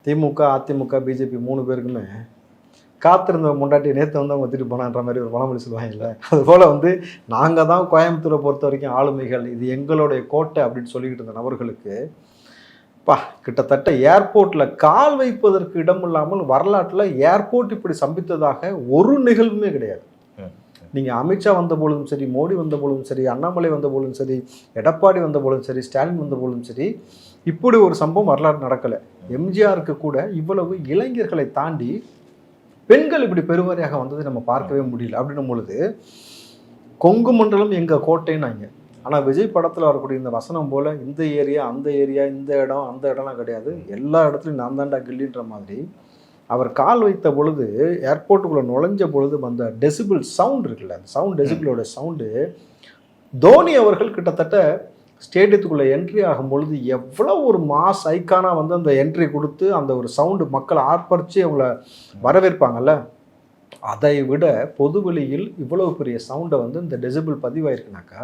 திமுக, AIADMK, BJP 3 பேருக்குமே காத்திருந்த முண்டாட்டி நேற்று வந்து அவங்க வந்துட்டு போனான்ற மாதிரி ஒரு பழமொழி சொல்லுவாங்கல்ல. அதுபோல் வந்து நாங்கள் தான் கோயம்புத்தூரை பொறுத்த வரைக்கும் ஆளுமைகள், இது எங்களுடைய கோட்டை அப்படின்னு சொல்லிக்கிட்டு இருந்த நபர்களுக்கு கிட்டத்தட்ட ஏர்போர்ட்டில் கால் வைப்பதற்கு இடம் இல்லாமல் வரலாற்றில் ஏர்போர்ட் இப்படி சம்பித்ததாக ஒரு நிகழ்வுமே கிடையாது. நீங்கள் அமித்ஷா வந்த பொழுதும் சரி, மோடி வந்த பொழுதும் சரி, அண்ணாமலை வந்த பொழுதும் சரி, எடப்பாடி வந்த பொழுதும் சரி, ஸ்டாலின் வந்த பொழுதும் சரி, இப்படி ஒரு சம்பவம் வரலாறு நடக்கலை. எம்ஜிஆருக்கு கூட இவ்வளவு இளைஞர்களை தாண்டி பெண்கள் இப்படி பெருவாரியாக வந்ததை நம்ம பார்க்கவே முடியல. அப்படின்னும் பொழுது கொங்கு மண்டலம் எங்கள் கோட்டைன்னாங்க. ஆனால் விஜய் படத்தில் வரக்கூடிய இந்த வசனம் போல் இந்த ஏரியா, அந்த ஏரியா, இந்த இடம், அந்த இடம்லாம் கிடையாது. எல்லா இடத்துலையும் நான் தாண்டா கில்லின்ற மாதிரி அவர் கால் வைத்த பொழுது, ஏர்போர்ட்டுக்குள்ளே நுழைஞ்ச பொழுது வந்த டெசிபிள் சவுண்ட் இருக்குல்ல, அந்த சவுண்ட் டெசிபிளோட சவுண்டு, தோனி அவர்கள் கிட்டத்தட்ட ஸ்டேடியத்துக்குள்ளே என்ட்ரி ஆகும் பொழுது எவ்வளோ ஒரு மாஸ் ஐக்கானாக வந்து அந்த என்ட்ரி கொடுத்து அந்த ஒரு சவுண்டு மக்களை ஆர்ப்பரித்து அவங்கள வரவேற்பாங்கல்ல, அதை விட பொதுவெளியில் இவ்வளவு பெரிய சவுண்டை வந்து இந்த டெசிபிள் பதிவாயிருக்குனாக்கா